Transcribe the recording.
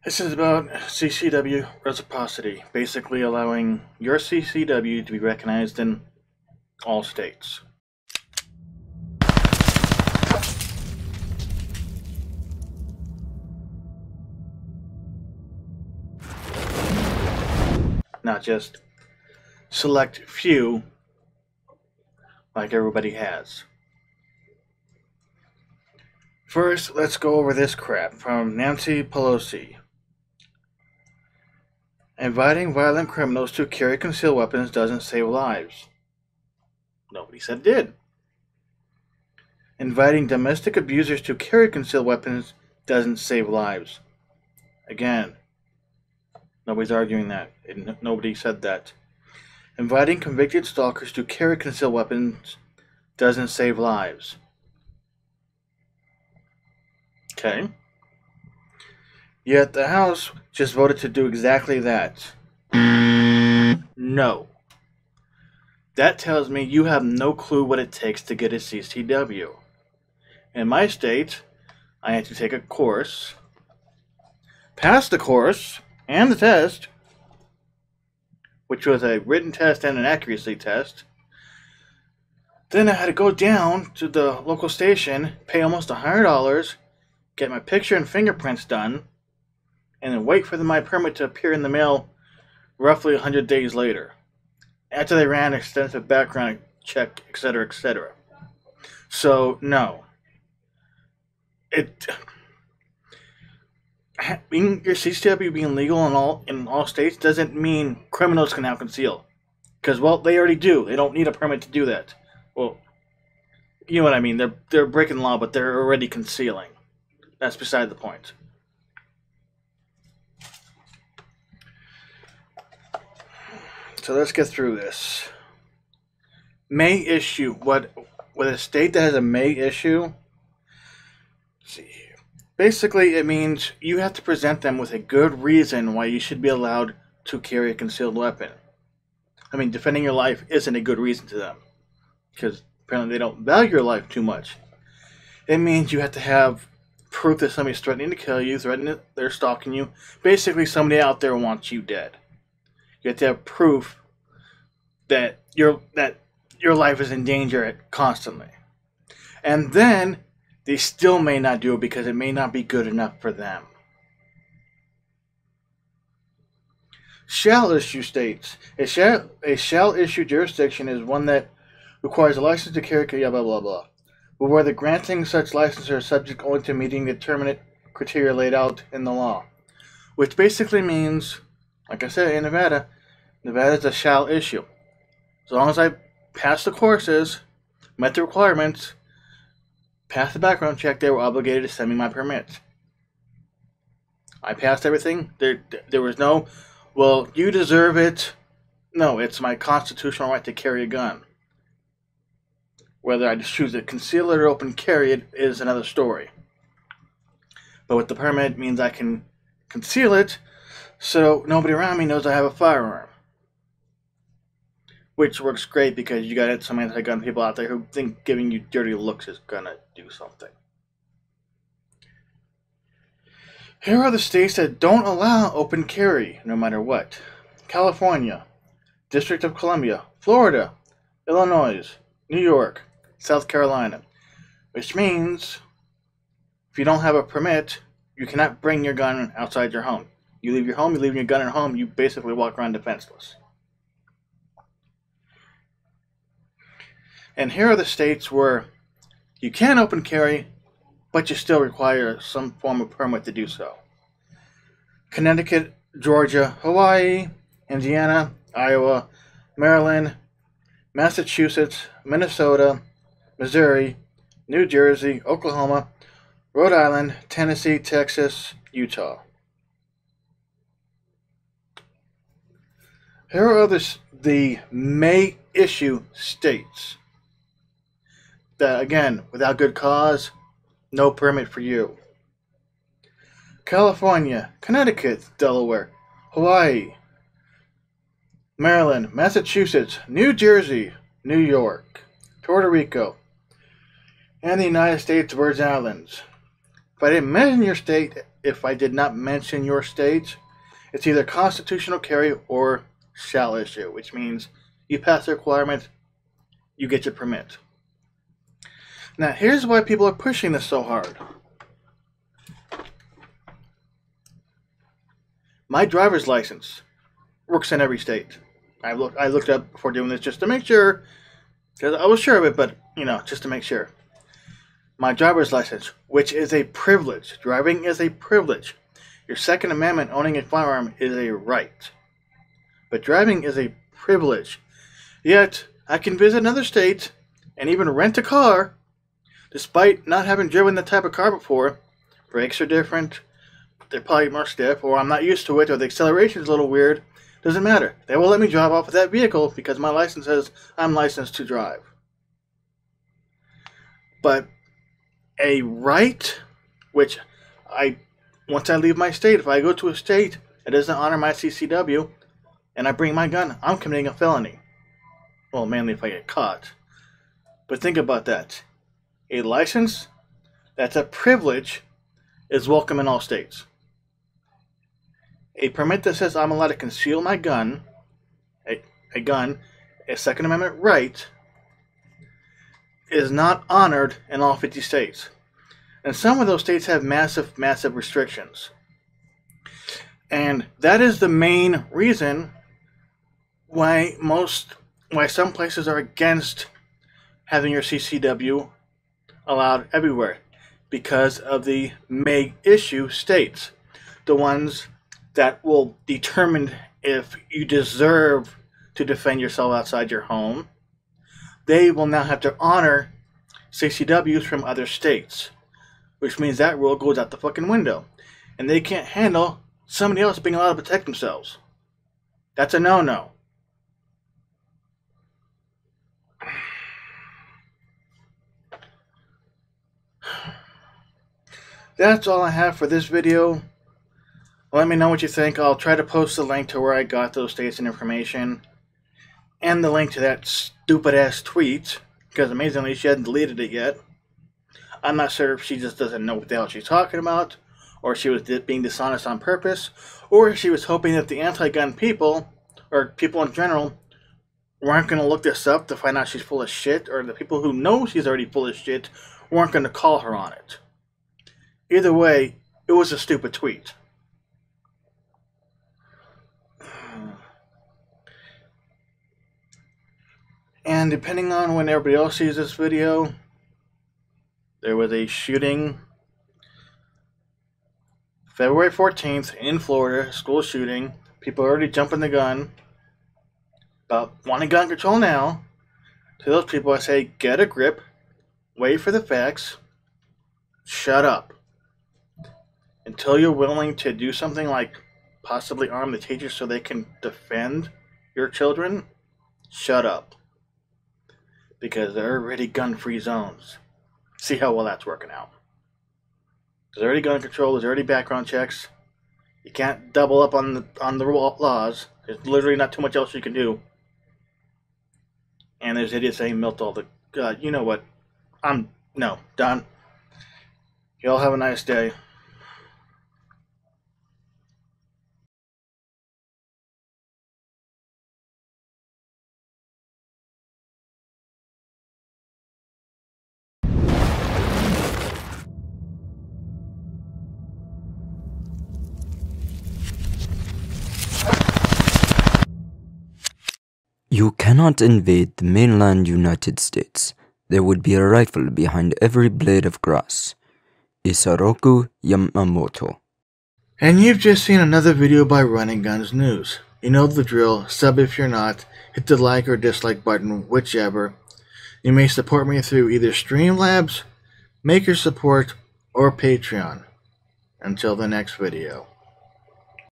This is about CCW reciprocity, basically allowing your CCW to be recognized in all states. Not just select few like everybody has. First, let's go over this crap from Nancy Pelosi. Inviting violent criminals to carry concealed weapons doesn't save lives. Nobody said it did. Inviting domestic abusers to carry concealed weapons doesn't save lives. Again, nobody's arguing that. Nobody said that. Inviting convicted stalkers to carry concealed weapons doesn't save lives. Okay. Yet the House just voted to do exactly that. No. That tells me you have no clue what it takes to get a CCW. In my state, I had to take a course, pass the course and the test, which was a written test and an accuracy test. Then I had to go down to the local station, pay almost $100, get my picture and fingerprints done, and then wait for my permit to appear in the mail roughly 100 days later, after they ran an extensive background check, etc., etc. So, no. Being your CCW being legal in all states doesn't mean criminals can now conceal. Because, well, they already do. They don't need a permit to do that. Well, you know what I mean. They're breaking the law, but they're already concealing. That's beside the point. So let's get through this. May issue. With a state that has a may issue, let's see here. Basically, it means you have to present them with a good reason why you should be allowed to carry a concealed weapon. I mean, defending your life isn't a good reason to them, because apparently they don't value your life too much. It means you have to have proof that somebody's threatening to kill you, they're stalking you. Basically, somebody out there wants you dead. You have to have proof that your life is in danger constantly. And then they still may not do it because it may not be good enough for them. Shall issue states. A shall issue jurisdiction is one that requires a license to carry, blah, blah, blah. But where the granting such licenses are subject only to meeting the determinate criteria laid out in the law. Which basically means, like I said, in Nevada is a shall issue. As long as I pass the courses, met the requirements, passed the background check, they were obligated to send me my permit. I passed everything. There was no, well, you deserve it. No, it's my constitutional right to carry a gun. Whether I just choose to conceal it or open carry it is another story. But with the permit, it means I can conceal it so nobody around me knows I have a firearm. Which works great because you got some anti-gun people out there who think giving you dirty looks is gonna do something. Here are the states that don't allow open carry, no matter what. California, District of Columbia, Florida, Illinois, New York, South Carolina. Which means, if you don't have a permit, you cannot bring your gun outside your home. You leave your home, you leave your gun at home, you basically walk around defenseless. And here are the states where you can open carry, but you still require some form of permit to do so. Connecticut, Georgia, Hawaii, Indiana, Iowa, Maryland, Massachusetts, Minnesota, Missouri, New Jersey, Oklahoma, Rhode Island, Tennessee, Texas, Utah. Here are the may issue states. That, again, without good cause, no permit for you. California, Connecticut, Delaware, Hawaii, Maryland, Massachusetts, New Jersey, New York, Puerto Rico, and the United States Virgin Islands. If I did not mention your state, it's either constitutional carry or shall issue, which means you pass the requirement, you get your permit. Now, here's why people are pushing this so hard. My driver's license works in every state. I looked up before doing this just to make sure, because I was sure of it, but, just to make sure. My driver's license, which is a privilege. Driving is a privilege. Your Second Amendment, owning a firearm, is a right. But driving is a privilege. Yet, I can visit another state and even rent a car, despite not having driven that type of car before. Brakes are different. They're probably more stiff, or I'm not used to it, or the acceleration is a little weird. Doesn't matter. They will let me drive off of that vehicle because my license says I'm licensed to drive. But a right, which once I leave my state, if I go to a state that doesn't honor my CCW, and I bring my gun, I'm committing a felony. Well, mainly if I get caught. But think about that. A license that's a privilege is welcome in all states. A permit that says I'm allowed to conceal my gun, a Second Amendment right, is not honored in all 50 states. And some of those states have massive, massive restrictions. And that is the main reason why some places are against having your CCW allowed everywhere. Because of the may issue states. The ones that will determine if you deserve to defend yourself outside your home. They will now have to honor CCWs from other states. Which means that rule goes out the fucking window. And they can't handle somebody else being allowed to protect themselves. That's a no-no. That's all I have for this video. Let me know what you think. I'll try to post the link to where I got those states and information. And the link to that stupid-ass tweet. Because amazingly, she hasn't deleted it yet. I'm not sure if she just doesn't know what the hell she's talking about. Or she was being dishonest on purpose. Or if she was hoping that the anti-gun people, or people in general, weren't going to look this up to find out she's full of shit. Or the people who know she's already full of shit weren't going to call her on it. Either way, it was a stupid tweet. And depending on when everybody else sees this video, there was a shooting February 14th in Florida, school shooting. People are already jumping the gun about wanting gun control now. To those people I say, get a grip, wait for the facts, shut up. Until you're willing to do something like possibly arm the teachers so they can defend your children, shut up. Because there are already gun-free zones. See how well that's working out. There's already gun control, there's already background checks. You can't double up on the laws. There's literally not too much else you can do. And there's idiots saying melt all the... God, you know what? No, done. Y'all have a nice day. You cannot invade the mainland United States. There would be a rifle behind every blade of grass. Isoroku Yamamoto. And you've just seen another video by Running Guns News. You know the drill. Sub if you're not. Hit the like or dislike button, whichever. You may support me through either Streamlabs, Maker Support, or Patreon. Until the next video.